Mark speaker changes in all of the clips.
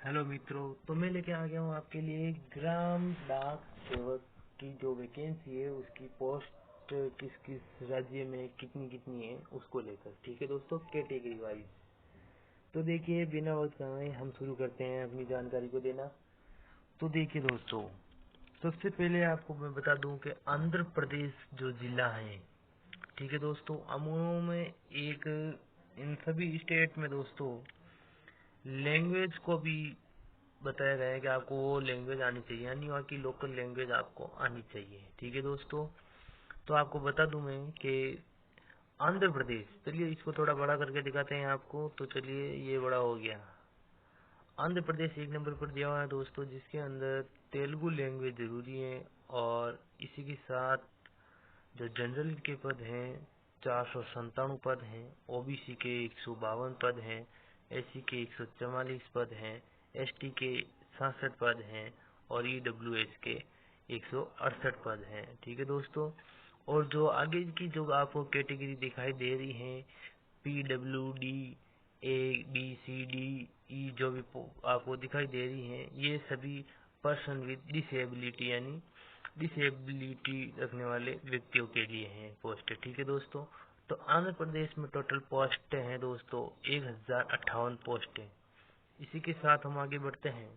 Speaker 1: Hello मित्रों, तो मैं लेके आ गया हूँ आपके लिए ग्राम डाक सेवक की जो वैकेंसी है उसकी पोस्ट किस किस राज्य में कितनी कितनी है उसको लेकर। ठीक है दोस्तों, कैटेगरी वाइज। तो देखिए, बिना वक्त गवाए हम शुरू करते हैं अपनी जानकारी को देना। तो देखिए दोस्तों, सबसे पहले आपको मैं बता दूं कि आंध्र प्रदेश जो जिला है, ठीक है दोस्तों, अमूमन में एक इन सभी स्टेट में दोस्तों लैंग्वेज को भी बताया गया है कि आपको वो लैंग्वेज आनी चाहिए, यानी वहाँ की लोकल लैंग्वेज आपको आनी चाहिए। ठीक है दोस्तों, तो आपको बता दूं मैं कि आंध्र प्रदेश, चलिए इसको थोड़ा बड़ा करके दिखाते हैं आपको। तो चलिए, ये बड़ा हो गया। आंध्र प्रदेश एक नंबर पर दिया हुआ है दोस्तों, जिसके अंदर तेलुगु लैंग्वेज जरूरी है। और इसी के साथ जो जनरल के पद हैं 497 पद हैं, ओबीसी के 152 पद हैं, एससी के 144 पद हैं, एसटी के 66 पद हैं और ईडब्ल्यूएस के 168 पद हैं। ठीक है दोस्तों, और जो आगे की जो आपको कैटेगरी दिखाई दे रही है, PWD, A B C D E, जो भी आपको दिखाई दे रही है, ये सभी पर्सन विद डिसेबिलिटी यानी डिसेबिलिटी रखने वाले व्यक्तियों के लिए हैं पोस्ट। ठीक है दोस्तों, तो आंध्र प्रदेश में टोटल पोस्ट हैं दोस्तों 1058 पोस्ट है। इसी के साथ हम आगे बढ़ते हैं।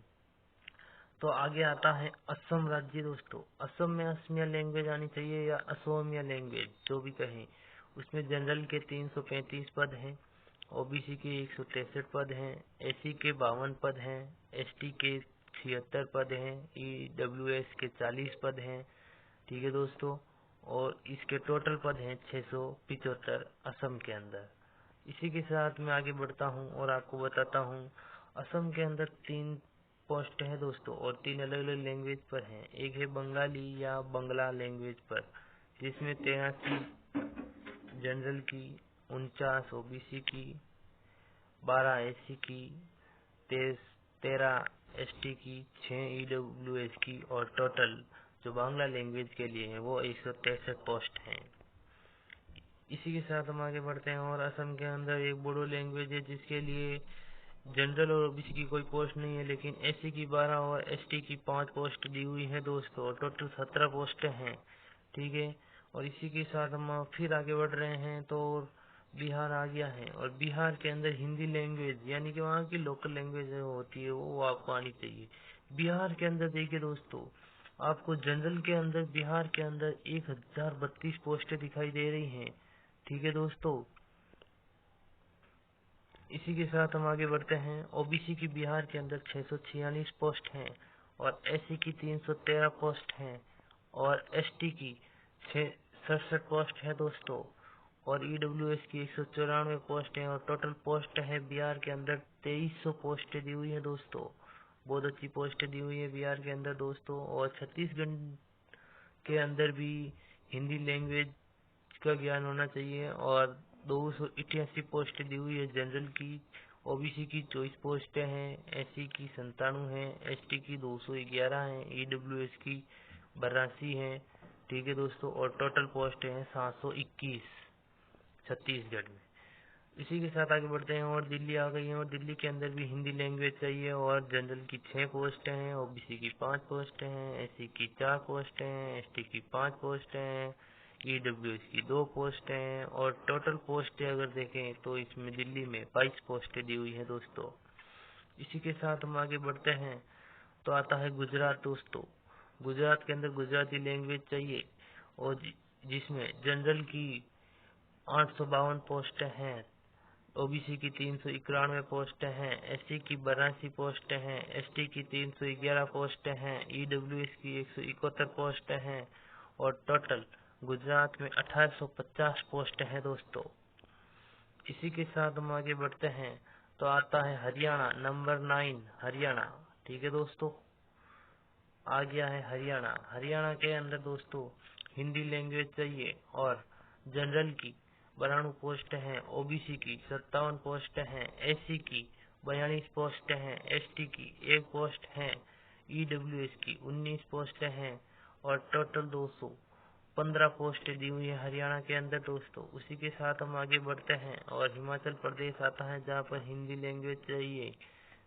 Speaker 1: तो आगे आता है असम राज्य दोस्तों। असम में असमिया लैंग्वेज आनी चाहिए या असोमिया लैंग्वेज जो भी कहें। उसमें जनरल के 335 पद हैं, ओबीसी के 163 पद हैं, एससी के 52 पद हैं, एसटी के 76 पद हैं, ईडब्ल्यूएस के 40 पद हैं। ठीक है दोस्तों, और इसके टोटल पद हैं 675 असम के अंदर। इसी के साथ मैं आगे बढ़ता हूँ और आपको बताता हूँ असम के अंदर 3 पोस्ट है दोस्तों, और 3 अलग अलग लैंग्वेज पर हैं। एक है बंगाली या बंगला लैंग्वेज पर, जिसमें 83 जनरल की, 49 ओबीसी की, 12 एससी की, 13 एसटी की, 6 ईडब्ल्यूएस की, और टोटल जो बांग्ला लैंग्वेज के लिए है वो 163 पोस्ट हैं। इसी के साथ हम आगे बढ़ते हैं, और असम के अंदर एक बोडो लैंग्वेज है जिसके लिए जनरल और ओबीसी की कोई पोस्ट नहीं है, लेकिन एससी की 12 और एसटी की 5 पोस्ट दी हुई है दोस्तों, और टोटल 17 पोस्ट हैं। ठीक है, और इसी के साथ हम फिर आगे बढ़ रहे हैं। तो बिहार आ गया है, और बिहार के अंदर हिंदी लैंग्वेज यानी कि वहाँ की लोकल लैंग्वेज होती है वो आपको आनी चाहिए। बिहार के अंदर देखिए दोस्तों, आपको जनरल के अंदर बिहार के अंदर 1032 पोस्टें दिखाई दे रही हैं। ठीक है दोस्तों, इसी के साथ हम आगे बढ़ते हैं। ओबीसी की बिहार के अंदर 646 पोस्ट हैं, और एससी की 313 पोस्ट हैं, और एसटी की 67 पोस्ट है दोस्तों, और ईडब्ल्यूएस की 194 पोस्ट हैं, और टोटल पोस्ट है बिहार के अंदर 2300 पोस्ट दी हुई है दोस्तों। बहुत अच्छी पोस्ट दी हुई है बिहार के अंदर दोस्तों। और छत्तीसगढ़ के अंदर भी हिंदी लैंग्वेज का ज्ञान होना चाहिए, और 288 पोस्ट दी हुई है जनरल की। ओबीसी की 24 पोस्ट हैं, एससी की 97 है, एसटी की 211 है, ईडब्ल्यूएस की 82 है। ठीक है दोस्तों, और टोटल पोस्ट है 721 छत्तीसगढ़ में। इसी के साथ आगे बढ़ते हैं, और दिल्ली आ गई है, और दिल्ली के अंदर भी हिंदी लैंग्वेज चाहिए, और जनरल की 6 पोस्ट हैं, ओबीसी की 5 पोस्ट हैं, एससी की 4 पोस्ट हैं, एसटी की 5 पोस्ट हैं, ईडब्ल्यूएस की 2 पोस्ट हैं, और टोटल पोस्ट अगर देखें तो इसमें दिल्ली में 22 पोस्ट दी हुई है दोस्तों। इसी के साथ हम आगे बढ़ते हैं, तो आता है गुजरात दोस्तों। गुजरात के अंदर गुजराती लैंग्वेज चाहिए, और जिसमें जनरल की 852 पोस्ट हैं, ओबीसी की 391 पोस्ट हैं, एससी की 82 पोस्ट हैं, एसटी की 311 पोस्ट हैं, ईडब्ल्यूएस की 171 पोस्ट हैं, और टोटल गुजरात में 1850 पोस्ट हैं दोस्तों। इसी के साथ हम आगे बढ़ते हैं, तो आता है हरियाणा नंबर 9 हरियाणा। ठीक है दोस्तों, आ गया है हरियाणा। हरियाणा के अंदर दोस्तों हिंदी लैंग्वेज चाहिए, और जनरल की 92 पोस्ट हैं, ओबीसी की 57 पोस्ट हैं, एससी की 42 पोस्ट हैं, एसटी की 1 पोस्ट है, ईडब्ल्यूएस की 19 पोस्ट हैं, और टोटल 215 पोस्ट दी हुई है हरियाणा के अंदर दोस्तों। उसी के साथ हम आगे बढ़ते हैं, और हिमाचल प्रदेश आता है जहाँ पर हिंदी लैंग्वेज चाहिए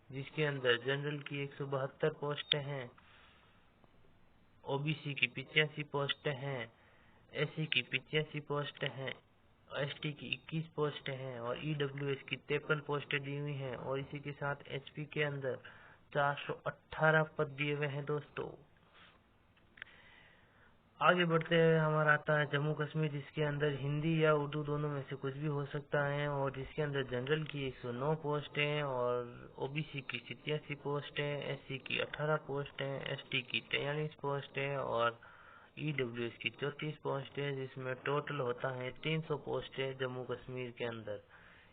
Speaker 1: जिसके अंदर जनरल की 172 पोस्टें हैं, ओबीसी की 85 पोस्टें हैं, एससी की 85 पोस्टें हैं, एसटी की 21 पोस्टें हैं और ईडब्ल्यूएस की 53 पोस्टें दी हुई हैं। और इसी के साथ एचपी के अंदर 418 पद दिए हुए हैं दोस्तों। आगे बढ़ते हुए हमारा आता है जम्मू कश्मीर, जिसके अंदर हिंदी या उर्दू दोनों में से कुछ भी हो सकता है और जिसके अंदर जनरल की 109 पोस्टें और ओबीसी की 87 पोस्टें, एससी की 18 पोस्टें, एसटी की 43 पोस्टें और ईडब्ल्यूएस की 34 पोस्टें, जिसमें टोटल होता है 300 पोस्टें जम्मू कश्मीर के अंदर।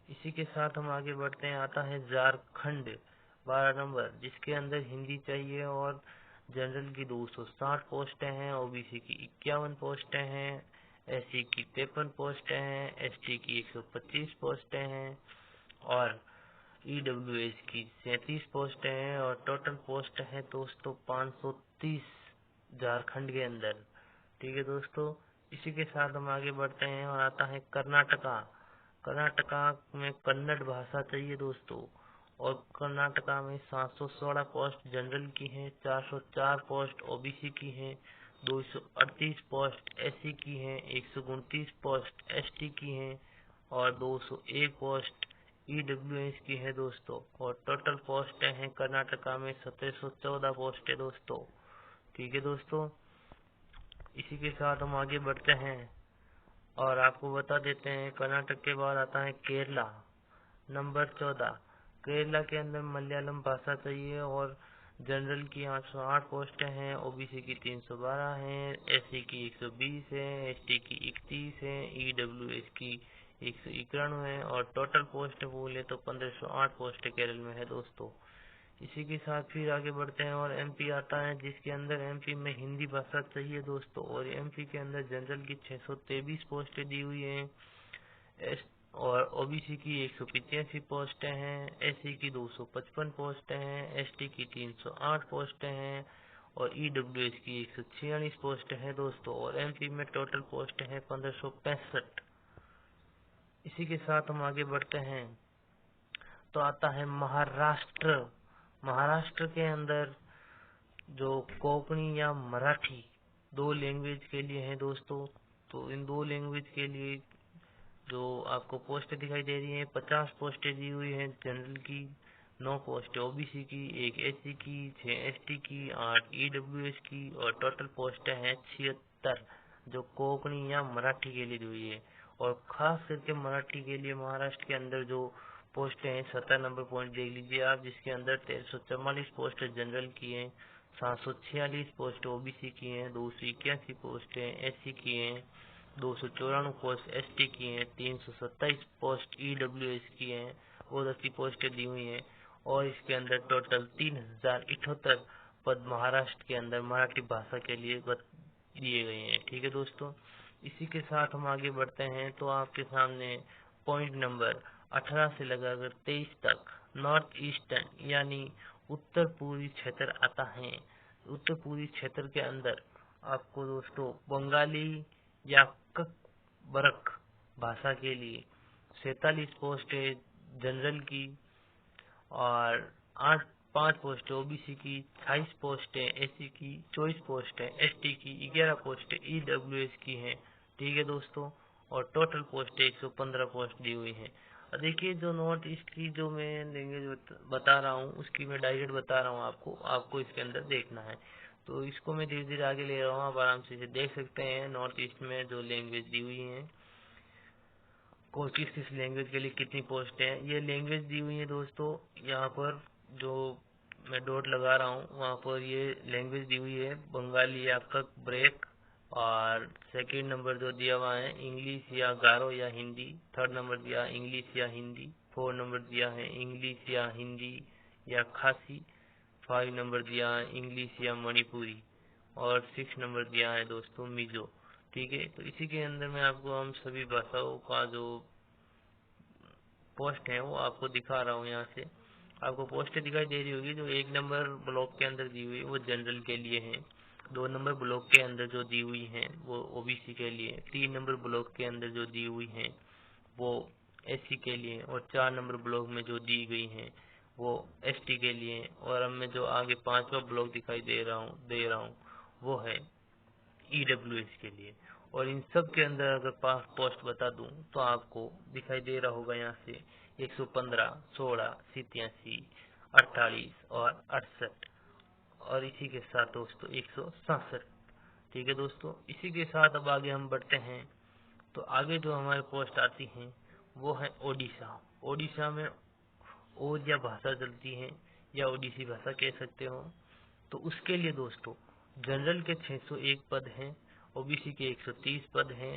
Speaker 1: इसी के साथ हम आगे बढ़ते हैं, आता है झारखंड 12 नंबर, जिसके अंदर हिंदी चाहिए और जनरल की 260 पोस्टें हैं, ओबीसी की 51 पोस्टें हैं, एससी की 53 पोस्टें हैं, एसटी की 125 पोस्टें हैं और ईडब्ल्यूएस की 37 पोस्टें हैं और टोटल पोस्ट है दोस्तों 530 झारखंड के अंदर। ठीक है दोस्तों, इसी के साथ हम आगे बढ़ते हैं और आता है कर्नाटका। कर्नाटका में कन्नड़ भाषा चाहिए दोस्तों और कर्नाटका में 716 पोस्ट जनरल की हैं, 404 पोस्ट ओबीसी की हैं, 238 पोस्ट एससी की हैं, 129 पोस्ट एसटी की हैं और 201 पोस्ट ईडब्ल्यूएस की है दोस्तों। और टोटल पोस्टें हैं कर्नाटका में 1714 पोस्टें दोस्तों। ठीक है दोस्तों, इसी के साथ हम आगे बढ़ते हैं और आपको बता देते हैं कर्नाटक के बाद आता है केरला नंबर 14। केरला के अंदर मलयालम भाषा चाहिए और जनरल की 808 पोस्टें हैं, ओबीसी की 312 हैं, एससी की 120 है, एसटी की 31 है, ईडब्ल्यूएस की 191 है और टोटल पोस्ट बोले तो 1508 पोस्ट केरल में है दोस्तों। इसी के साथ फिर आगे बढ़ते हैं और एमपी आता है, जिसके अंदर एमपी में हिंदी भाषा चाहिए दोस्तों और एमपी के अंदर जनरल की 623 पोस्टें दी हुई हैं और ओबीसी की 185 पोस्टें हैं, एससी की 255 पोस्टें हैं, एसटी की 308 पोस्टें हैं और ईडब्ल्यूएस की 146 पोस्टें हैं दोस्तों। और एमपी में टोटल पोस्ट है 1565। इसी के साथ हम आगे बढ़ते हैं तो आता है महाराष्ट्र। महाराष्ट्र के अंदर जो कोंकणी या मराठी 2 लैंग्वेज के लिए है दोस्तों। तो इन 2 लैंग्वेज के लिए जो आपको पोस्ट दिखाई दे रही है 50 पोस्टें दी हुई हैं, जनरल की 9 पोस्ट ओबीसी की, 1 एससी की, 6 एसटी की, 8 ईडब्ल्यूएस की और टोटल पोस्टें हैं 76 जो कोंकणी या मराठी के लिए दी हुई है। और खास करके मराठी के लिए महाराष्ट्र के अंदर जो पोस्टें हैं 17 नंबर पॉइंट देख लीजिए आप, जिसके अंदर 1344 पोस्ट जनरल की हैं, 746 पोस्ट ओबीसी की हैं, 281 पोस्टें एससी की हैं, 294 पोस्ट एसटी की हैं, 327 पोस्ट ईडब्ल्यूएस की हैं और 80 पोस्टें दी हुई हैं। और इसके अंदर टोटल 3078 पद महाराष्ट्र के अंदर मराठी भाषा के लिए दिए गए हैं। ठीक है दोस्तों, इसी के साथ हम आगे बढ़ते हैं तो आपके सामने पॉइंट नंबर 18 से लगाकर 23 तक नॉर्थ ईस्टर्न यानी उत्तर पूर्वी क्षेत्र आता है। उत्तर पूर्वी क्षेत्र के अंदर आपको दोस्तों बंगाली या ककबरक भाषा के लिए 47 पोस्ट है जनरल की और 5 पोस्ट ओबीसी की, 28 पोस्ट है एससी की, 24 पोस्ट है एसटी की, 11 पोस्ट ईडब्ल्यूएस की है। ठीक है दोस्तों, और टोटल पोस्ट 115 पोस्ट दी हुई है। देखिए जो नॉर्थ ईस्ट की जो मैं लैंग्वेज बता रहा हूँ उसकी मैं डायरेक्ट बता रहा हूँ आपको इसके अंदर देखना है। तो इसको मैं धीरे धीरे आगे ले रहा हूँ, आप आराम से देख सकते हैं नॉर्थ ईस्ट में जो लैंग्वेज दी हुई है किस लैंग्वेज के लिए कितनी पोस्ट है। ये लैंग्वेज दी हुई है दोस्तों, यहाँ पर जो मैं डॉट लगा रहा हूँ वहाँ पर ये लैंग्वेज दी हुई है बंगाली या ककब्रेक। और सेकंड नंबर जो दिया हुआ है इंग्लिश या गारो या हिंदी, थर्ड नंबर दिया इंग्लिश या हिंदी, 4 नंबर दिया है इंग्लिश या हिंदी या खासी, 5 नंबर दिया है इंग्लिश या मणिपुरी और 6 नंबर दिया है दोस्तों मिजो। ठीक है, तो इसी के अंदर में आपको हम सभी भाषाओं का जो पोस्ट है वो आपको दिखा रहा हूँ। यहाँ से आपको पोस्ट दिखाई दे रही होगी, जो 1 नंबर ब्लॉक के अंदर दी हुई है वो जनरल के लिए है, 2 नंबर ब्लॉक के अंदर जो दी हुई है वो ओबीसी के लिए, 3 नंबर ब्लॉक के अंदर जो दी हुई है वो एससी के लिए और 4 नंबर ब्लॉक में जो दी गई है वो एसटी के लिए। और अब मैं जो आगे 5वां ब्लॉक दिखाई दे रहा हूँ वो है ईडब्ल्यूएस के लिए। और इन सब के अंदर अगर पोस्ट बता दूं तो आपको दिखाई दे रहा होगा यहाँ से 115, 16, 87, 48 और 68, और इसी के साथ दोस्तों 167। ठीक है दोस्तों, इसी के साथ अब आगे हम बढ़ते हैं। तो आगे जो हमारे पोस्ट आती हैं वो है ओडिशा। ओडिशा में ओडिया भाषा चलती है या ओडिसी भाषा कह सकते हो। तो उसके लिए दोस्तों जनरल के 601 पद हैं, ओबीसी के 130 पद हैं,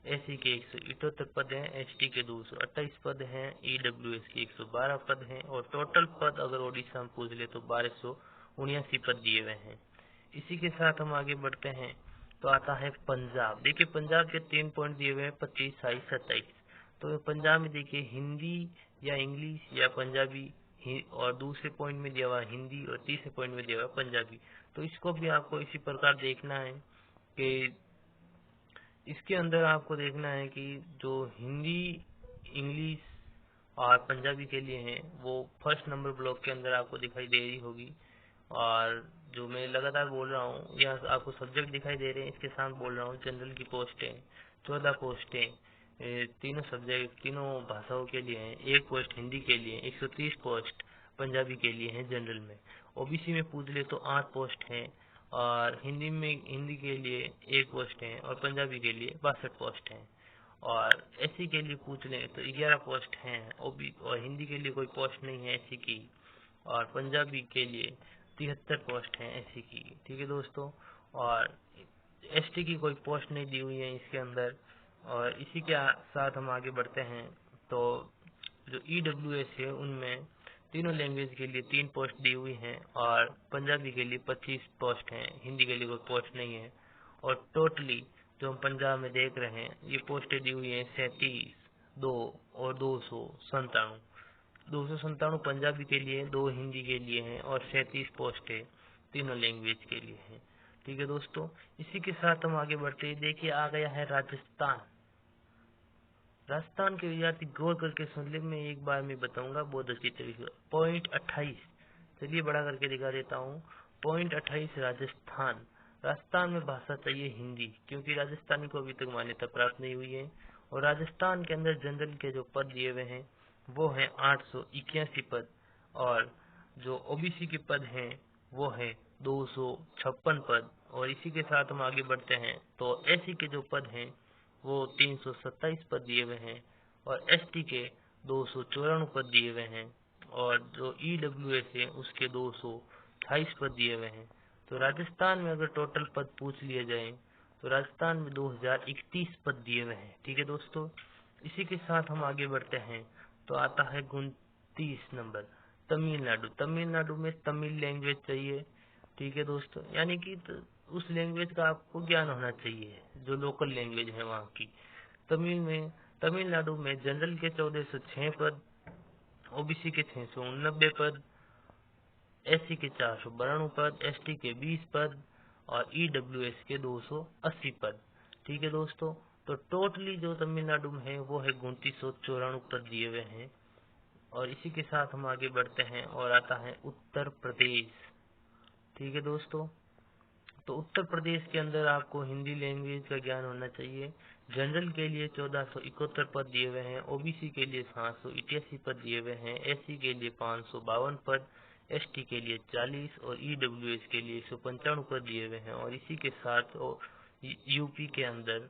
Speaker 1: एससी के 178 पद हैं, एसटी के 228 पद हैं, ईडब्ल्यूएस के 112 पद हैं, और टोटल पद अगर ओडिशा में पूछ ले तो 1279 पद दिए हुए हैं। इसी के साथ हम आगे बढ़ते हैं तो आता है पंजाब। देखिए पंजाब के 3 पॉइंट दिए हुए हैं, 25, 27, 27। तो पंजाब में देखिए हिंदी या इंग्लिश या पंजाबी, और दूसरे पॉइंट में दिया हुआ हिंदी, और तीसरे पॉइंट में दिया हुआ पंजाबी। तो इसको भी आपको इसी प्रकार देखना है कि इसके अंदर आपको देखना है कि जो हिंदी, इंग्लिश और पंजाबी के लिए है वो फर्स्ट नंबर ब्लॉक के अंदर आपको दिखाई दे रही होगी। और जो मैं लगातार बोल रहा हूँ यहाँ आपको सब्जेक्ट दिखाई दे रहे हैं, इसके साथ बोल रहा हूँ जनरल की पोस्टें 14 पोस्टें तीनों सब्जेक्ट तीनों भाषाओं के लिए हैं, 1 पोस्ट हिंदी के लिए, 130 पोस्ट पंजाबी के लिए है जनरल में। ओबीसी में पूछ ले तो 8 पोस्ट हैं, और हिंदी के लिए 1 पोस्ट है, और पंजाबी के लिए 62 पोस्ट हैं। और एससी के लिए पूछ लें तो 11 पोस्ट हैं, और हिंदी के लिए कोई पोस्ट नहीं है एससी की, और पंजाबी के लिए 73 पोस्ट हैं एससी की। ठीक है दोस्तों, और एसटी की कोई पोस्ट नहीं दी हुई है इसके अंदर। और इसी के साथ हम आगे बढ़ते हैं तो जो ईडब्ल्यूएस है उनमें तीनों लैंग्वेज के लिए 3 पोस्ट दी हुई हैं, और पंजाबी के लिए 25 पोस्ट हैं, हिंदी के लिए कोई पोस्ट नहीं है। और टोटली जो हम पंजाब में देख रहे हैं ये पोस्टें दी हुई हैं 37, 2 और 297। 297 पंजाबी के लिए, 2 हिंदी के लिए हैं, और 37 पोस्टें तीनों लैंग्वेज के लिए हैं। ठीक है दोस्तों, इसी के साथ हम आगे बढ़ते हैं। देखिए आ गया है राजस्थान। राजस्थान के विद्यार्थी गौर करके सुन ले, मैं एक बार में बताऊंगा बहुत अच्छी तरीके से। पॉइंट 28, चलिए बड़ा करके दिखा देता हूँ। पॉइंट 28 राजस्थान। राजस्थान में भाषा चाहिए हिंदी, क्योंकि राजस्थानी को अभी तक मान्यता प्राप्त नहीं हुई है। और राजस्थान के अंदर जनरल के जो पद दिए हुए हैं वो है 881 पद, और जो ओबीसी के पद हैं वो है 256 पद। और इसी के साथ हम आगे बढ़ते हैं तो एससी के जो पद हैं वो 327 पद दिए हुए हैं, और एसटी के 294 पद दिए हुए हैं, और जो ईडब्ल्यूएस है उसके 228 पद दिए हुए हैं। तो राजस्थान में अगर टोटल पद पूछ लिए जाए तो राजस्थान में 2031 पद दिए हुए हैं। ठीक है दोस्तों, इसी के साथ हम आगे बढ़ते हैं तो आता है 29 नंबर तमिलनाडु। तमिलनाडु में तमिल लैंग्वेज चाहिए। ठीक है दोस्तों, यानी कि उस लैंग्वेज का आपको ज्ञान होना चाहिए जो लोकल लैंग्वेज है वहाँ की। तमिलनाडु में जनरल के 1406 पद, ओबीसी के 689 पद, एससी के 492 पद, एसटी के 20 पद, और ईडब्ल्यूएस के 280 पद। ठीक है दोस्तों, तो टोटली जो तमिलनाडु में है वो है 2994 पद दिए हुए हैं। और इसी के साथ हम आगे बढ़ते हैं और आता है उत्तर प्रदेश। ठीक है दोस्तों, तो उत्तर प्रदेश के अंदर आपको हिंदी लैंग्वेज का ज्ञान होना चाहिए। जनरल के लिए 1471 पद दिए हुए हैं, ओबीसी के लिए 788 पद दिए हुए हैं, एससी के लिए 552 पद, एसटी के लिए 40, और ईडब्ल्यूएस के लिए 195 पद दिए हुए हैं। और इसी के साथ यूपी के अंदर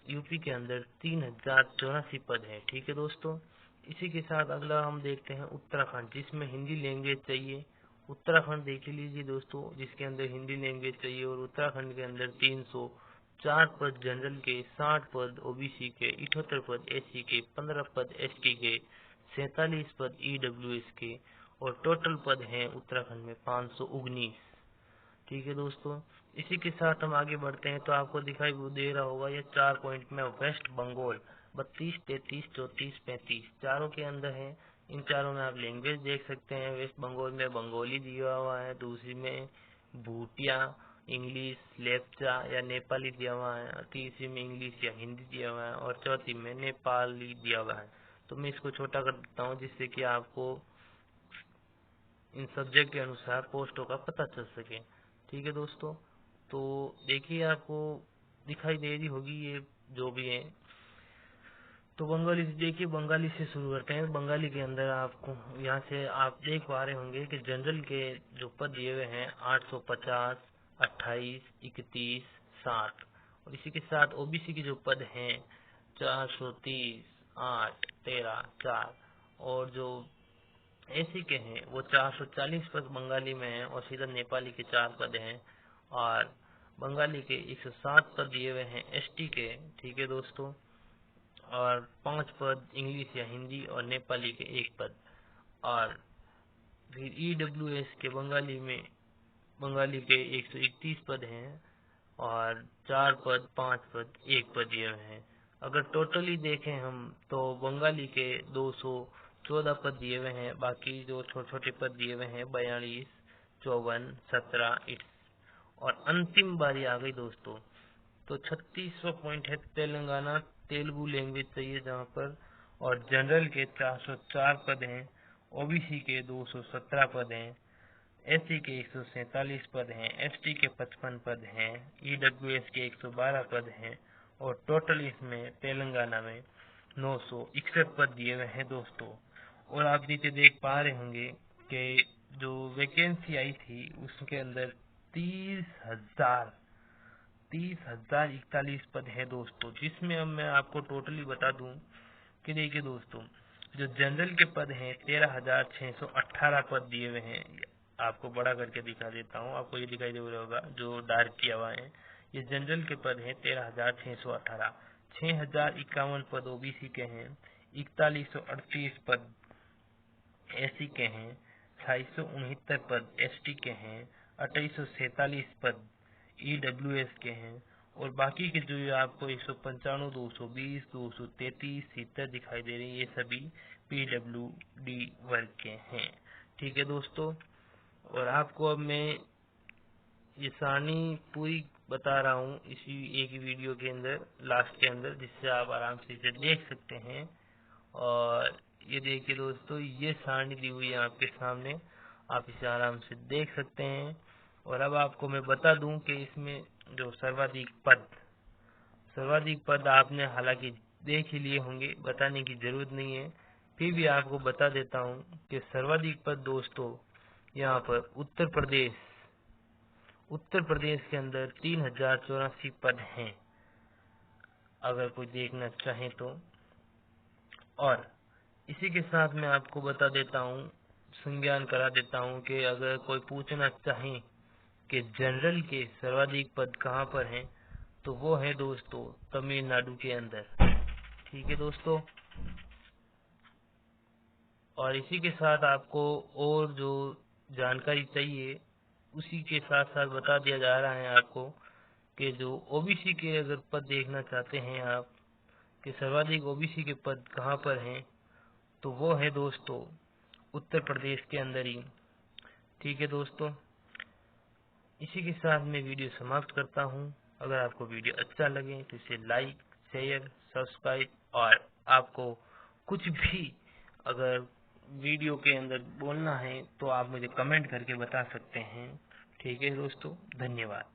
Speaker 1: यूपी के अंदर 3084 पद हैं। ठीक है दोस्तों, इसी के साथ अगला हम देखते हैं उत्तराखंड, जिसमें हिंदी लैंग्वेज चाहिए। उत्तराखंड देख लीजिए दोस्तों, जिसके अंदर हिंदी लैंग्वेज चाहिए। और उत्तराखंड के अंदर 304 पद जनरल के, 60 पद ओबीसी के, 78 पद एससी के, 15 पद एसटी के, 47 पद ईडब्ल्यूएस के, और टोटल पद हैं उत्तराखंड में 519। ठीक है दोस्तों, इसी के साथ हम आगे बढ़ते हैं तो आपको दिखाई दे रहा होगा ये 4 पॉइंट में वेस्ट बंगाल 32, 33, 34, 35 चारों के अंदर है। इन चारों में आप लैंग्वेज देख सकते हैं। वेस्ट बंगाल में बंगाली दिया हुआ है, दूसरी में भूटिया, इंग्लिश, लेप्चा या नेपाली दिया हुआ है, तीसरी में इंग्लिश या हिंदी दिया हुआ है, और चौथी में नेपाली दिया हुआ है। तो मैं इसको छोटा कर देता हूँ जिससे कि आपको इन सब्जेक्ट के अनुसार पोस्टों का पता चल सके। ठीक है दोस्तों, तो देखिए आपको दिखाई दे रही होगी ये जो भी है। तो बंगाली से देखिए, बंगाली से शुरू करते हैं। बंगाली के अंदर आपको यहाँ से आप देख पा रहे होंगे कि जनरल के जो पद दिए हुए हैं 850, 28, 31, 60, और इसी के साथ ओबीसी के जो पद हैं 430, 8, 13, 4, और जो एसी के हैं वो 440 पद बंगाली में हैं, और सीधा नेपाली के 4 पद हैं, और बंगाली के 107 पद दिए हुए हैं एसटी के। ठीक है दोस्तों, और 5 पद इंग्लिश या हिंदी और नेपाली के 1 पद, और फिर ईडब्ल्यूएस के बंगाली के 131 पद हैं, और 4 पद, 5 पद, 1 पद दिए हुए हैं। अगर टोटली देखें हम तो बंगाली के 214 पद दिए हुए हैं, बाकी जो छोटे छोटे पद दिए हुए हैं 42, 54, 17, और अंतिम बारी आ गई दोस्तों। तो 36वां पॉइंट है तेलंगाना, तेलुगु लैंग्वेज चाहिए जहाँ पर, और जनरल के 404 पद हैं, ओबीसी के 217 पद हैं, एससी के 147 पद हैं, एसटी के 55 पद हैं, ईडब्ल्यूएस के 112 पद हैं, और टोटल इसमें तेलंगाना में 961 पद दिए हुए हैं दोस्तों। और आप नीचे देख पा रहे होंगे कि जो वैकेंसी आई थी उसके अंदर 30,041 पद है दोस्तों, जिसमें अब मैं आपको टोटली बता दूं कि देखिए दोस्तों, जो जनरल के पद हैं 13,618 पद दिए हुए हैं। आपको बड़ा करके दिखा देता हूं, आपको ये दिखाई दे रहा होगा जो डार्क किया हुआ है, ये जनरल के पद हैं 13,618, 6,051 पद ओबीसी के हैं, 4138 पद एससी के हैं, 269 पद एसटी के हैं, 2847 पद ईडब्ल्यूएस के हैं, और बाकी के जो आपको 195, 220, 233, 70 दिखाई दे रहे हैं, ये सभी पीडब्ल्यूडी वर्ग के हैं। ठीक है दोस्तों, और आपको अब मैं ये सारणी पूरी बता रहा हूँ इसी एक ही वीडियो के अंदर, लास्ट के अंदर, जिससे आप आराम से इसे देख सकते हैं। और ये देखिए दोस्तों, ये सारणी दी हुई है आपके सामने, आप इसे आराम से देख सकते हैं। और अब आपको मैं बता दूं कि इसमें जो सर्वाधिक पद आपने हालांकि देख ही लिए होंगे, बताने की जरूरत नहीं है, फिर भी आपको बता देता हूं कि सर्वाधिक पद दोस्तों यहाँ पर उत्तर प्रदेश के अंदर 3,084 पद हैं, अगर कोई देखना चाहे तो। और इसी के साथ मैं आपको बता देता हूँ, संज्ञान करा देता हूँ कि अगर कोई पूछना चाहे कि जनरल के सर्वाधिक पद कहाँ पर हैं, तो वो है दोस्तों तमिलनाडु के अंदर। ठीक है दोस्तों, और इसी के साथ आपको और जो जानकारी चाहिए उसी के साथ साथ बता दिया जा रहा है आपको कि जो ओबीसी के अगर पद देखना चाहते हैं आप कि सर्वाधिक ओबीसी के पद कहाँ पर हैं, तो वो है दोस्तों उत्तर प्रदेश के अंदर ही। ठीक है दोस्तों, इसी के साथ मैं वीडियो समाप्त करता हूं। अगर आपको वीडियो अच्छा लगे तो इसे लाइक, शेयर, सब्सक्राइब, और आपको कुछ भी अगर वीडियो के अंदर बोलना है तो आप मुझे कमेंट करके बता सकते हैं। ठीक है दोस्तों, धन्यवाद।